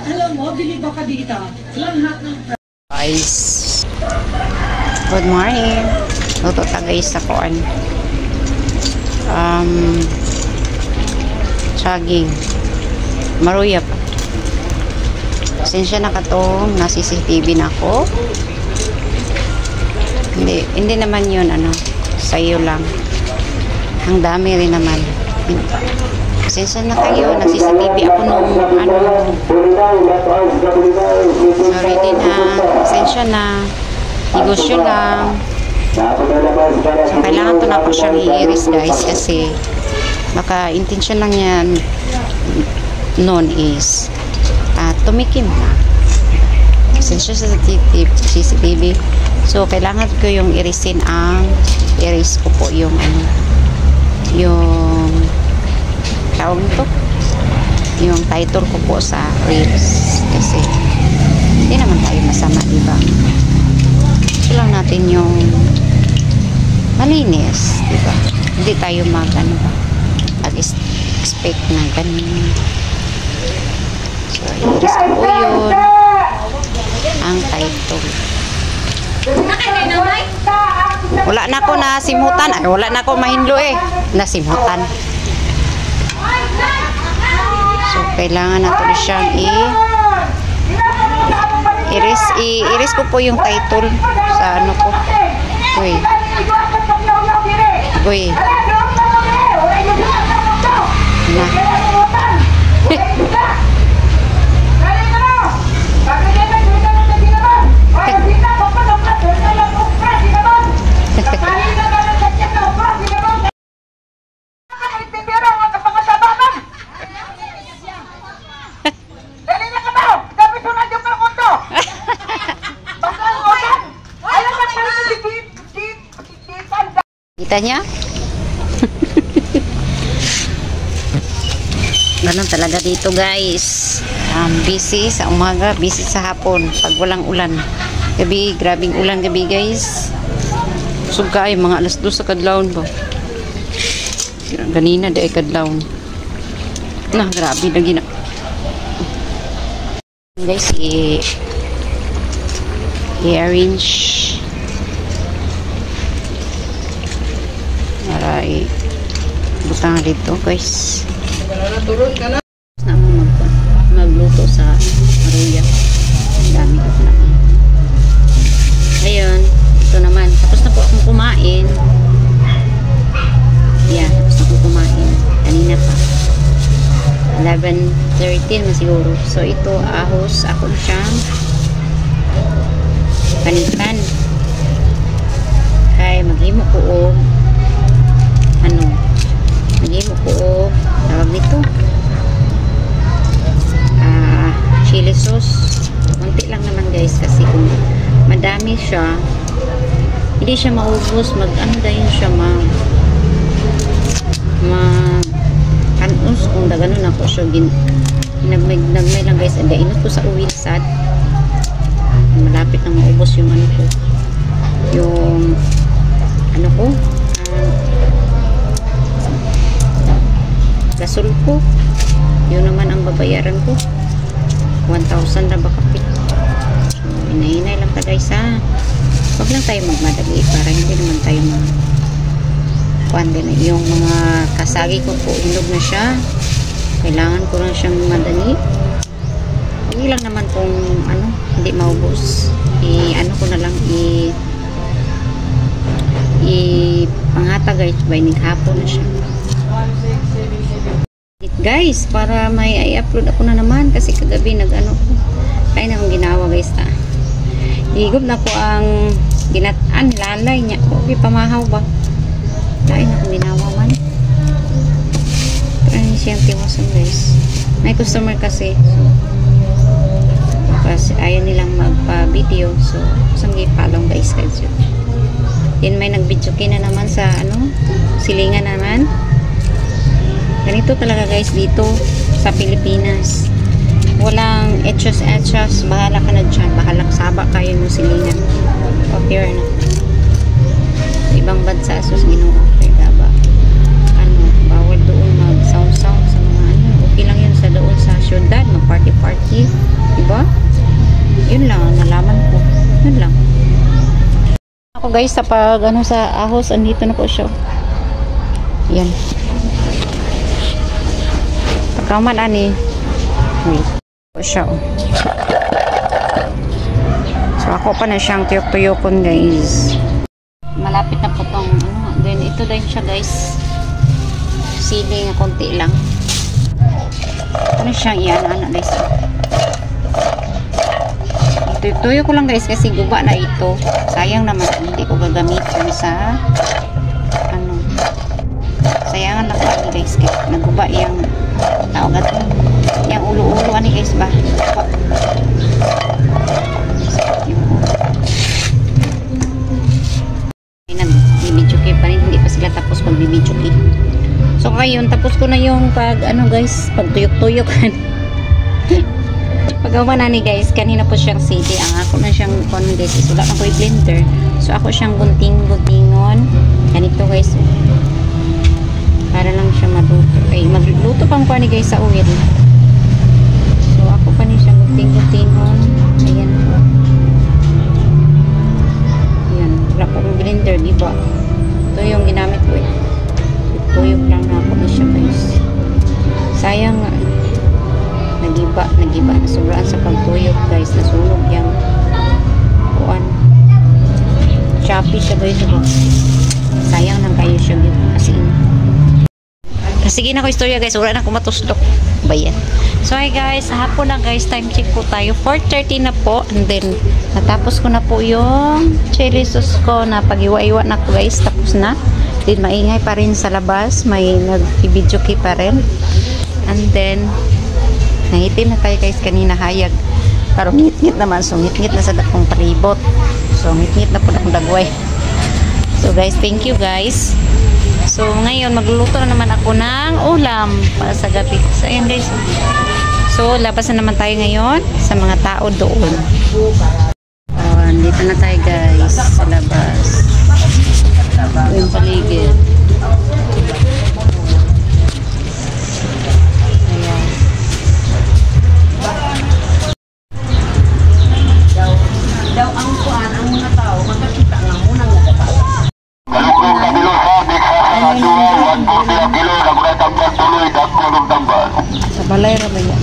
Alam mo, bili ba ka dito? Lahat ng Guys, good morning. Luto ta guys sa kuan. Saging. Maruya pa. Pasensya na katong nasa CCTV na ako. Hindi naman yun ano, sa'yo lang. Ang dami rin naman. Pasensya na kayo, nag-CCTV ako nung ano. Sorry din ha. Pasensya na. Negosyo lang. So, kailangan to na po siyang i-iris guys kasi baka intention lang yan noon is tumikim na. Pasensya sa CCTV. So, kailangan ko yung irisin iris ko po yung ano, yung tawag nito, yung title ko po sa reels kasi hindi naman tayo masama, diba? Gusto lang natin yung malinis, diba? Hindi tayo mag-expect na ganun. So, iris ko po yun ang title. Wala na ako na simutan. Ay, wala na ako mahinlo nasimutan. So, kailangan natin siyang iris ko po yung title sa ano ko. Uy. Na. Kita niya? Ganun talaga dito guys. Busy sa umaga, busy sa hapon pag walang ulan. Gabi, grabing ulan gabi guys. Sugkay, mga alas 2 sa kadlawon ba? Ganina di ay kadlawon. Nah, grabe na gina. Guys, i-arrange para butang dito guys. Magluto sa maruya. Dami ko na. Ayun, ito naman. Tapos na po akong kumain. Yeah, tapos na akong kumain. Kanina pa. 11:13 na siguro. So, ito, ahos. Ako na siyang panitan. Kaya maghimo ko maghimo ko tawag nito chili sauce. Konti lang naman guys kasi kung madami siya hindi siya maubos. Dahil siya kanus kung daganon ako siya nagmay lang guys. Inot ko sa uwil sad malapit na maubos yung ano ko gasol ko. Yun naman ang babayaran ko 1,000 na ba kapit. So, inahinay lang ta guys ha. Huwag lang tayo magmadali para hindi naman tayo na yung mga kasagi ko po hinog na siya. Kailangan ko lang siyang madali. Hindi lang naman kung hindi maubos. Ko na lang panghata guys by naghapon na siya guys para may i-upload ako na naman kasi kagabi kaya na akong ginawa guys higop na ko ang ginataan lalay niya okay pamahaw ba kaya na akong ginawa man kaya siyang tiwasan guys may customer kasi ayaw nilang magpa-video so sanggi palong guys yun may nag-video na naman sa silingan naman. Ganito talaga guys dito sa Pilipinas. Walang etchos. Bahala ka na dyan. Bahalang saba kayo ng silingan. Okay na. Sa ibang bansa sus ginawa. Kaya ba? Bawal doon mag-sound guys sa pag ano sa ahos, andito na po siya. Yan. Pagkaman ani. Wait. Po siya. So ako pa na siyang tuyok-tuyokon guys. Malapit na po tong ano. Then ito din siya guys. Sili nga konti lang. Ano siyang iyan ano guys. Tuyo ko lang guys kasi guba na ito. Sayang naman hindi ko gagamitin sa ano. Sayangan lang ako guys kasi naguba yung tawag ito. Yung ulo-ulo ani guys ba? Nagbibidyoke pa rin. Hindi pa sila tapos magbibidyoke. So ngayon tapos ko na yung pag ano guys, pag tuyok-tuyok. Pagawa na ni guys, kanina po siyang CD. Ang ako na siyang guys is wala na po i-blender. So ako siyang gunting-guntingon. Ganito guys. Para lang siya maluto. Ay, magluto pang pa ni guys sa oil. So ako pa ni siyang gunting-guntingon. Ayan po. Ayan. Wala po yung blender, diba? Ito yung ginamit ko eh. Tuyok lang na ako na siya guys. Sayang nga. Nagiba na sobrang sa pagtuyok guys, nasunog yung kuan. Choppy siya guys. Sayang nang kayo siya kasi sige na ko istorya guys, wala na ako matuslok bayan. So hi guys, hapon na guys, time check po tayo, 4:30 na po, and then natapos ko na po yung chili sauce ko na pag-iwa-iwa na ko guys, tapos na. Then maingay pa rin sa labas, may nag-video pa rin, and then nahitim na tayo guys kanina hayag. Pero ngit-ngit naman. So ngit-ngit na sa dakong palibot. So ngit-ngit na po akong dagway. So guys, thank you guys. So ngayon magluluto na naman ako ng ulam para sa gabi. So ayan guys. So labas na naman tayo ngayon sa mga tao doon. Dito na tayo guys sa labas. Yung paligid. Daw ang kuan ang mga tao makakita nga muna nga kapal. Sa balay ra ba yan?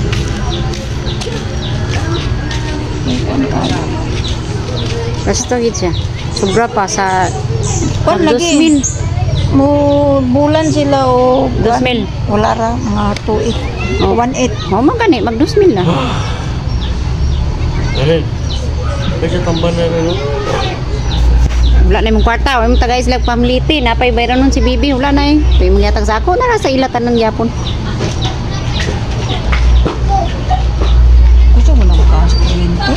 Resto gid siya. Sobra pa sa 2,000. Mo bulan sila o 2,000. wala ra mga 2,800. 1,800. Mo man gani mag 2,000 na. Dali. Kasi tamban na rin. Wala na yung kwarta. Wala yung tagay sila pamiliti. Napay bayran nun si Bibi. Wala na eh. May mga yatag sa ako na sa ilatan ng Yapon. Gusto mo lang ka sa kuryente?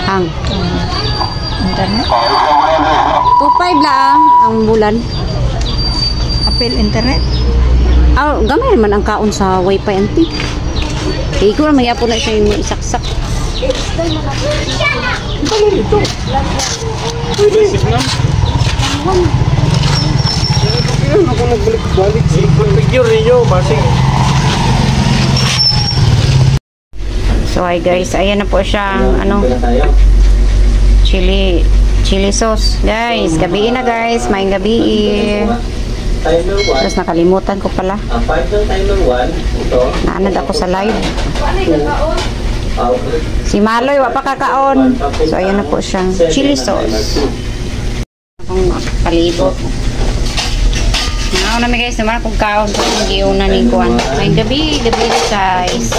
Hang. Internet? 2,500 lang ang bulan. Apple internet? Ah, gamay naman ang kaon sa wifi anti. Kaya ko na may Yapon na siya yung isaksak. Basic na. Ako nagbalik-balik. Figure ninyo, basic. So hi guys, ayan na po siyang ano, chili sauce. Guys, gabi na guys, may gabi. Tapos nakalimutan ko pala. Naanad ako sa live. Si Maloy, wapa kakaon. So, ayan na po siyang chili sauce. Akong palibot. Ako namin guys, naman akong kaon. Kung giuna ni Kuan. May gabi guys.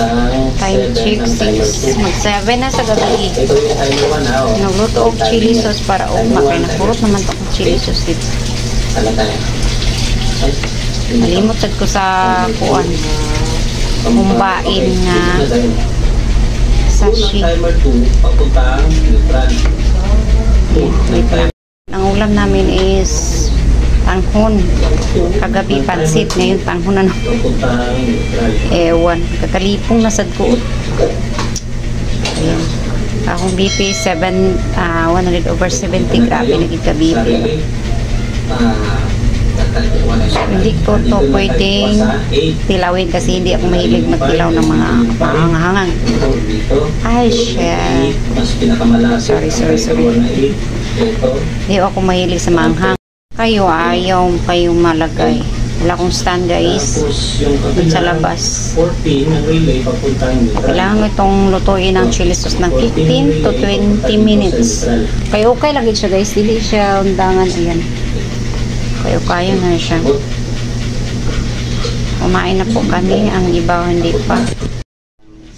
Time check 6. Mag-7 na sa gabi. Nagluto og chili sauce para umakay. Napurot naman ito ang chili sauce dito. Nalimot ko sa Kuan. Kumbain na sashi. Ang ulam namin is tanghon. Kagabi pansit, ngayon tanghon na. Ewan, kakalipong nasad ko. Ayan. Akong BP 100/70. Grabe naging ka-BP. Hindi ko to pwedeng tilawin kasi hindi ako mahilig magtilaw ng mga hangang. Ay, shit. Sorry. Hindi ako mahilig sa maanghang. Kayo, ayaw kayong malagay. Wala akong stand guys. Dun sa labas. 14 ang relay papuntahan nyo. Kailangan itong lutuin ng chili sauce ng 15 to 20 minutes. Kaya okay lagi siya guys. Hindi siya undangan. Ayan. Kaya na siya. Kumain na po kami. Ang iba hindi pa.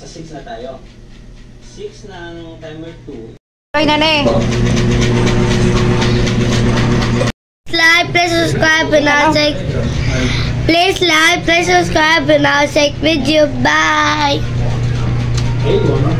Sa 6 na tayo. 6 ng timer 2. Okay na na eh. Like, please subscribe, and I'll take. Please like, please subscribe, and I'll take video. Bye. Okay,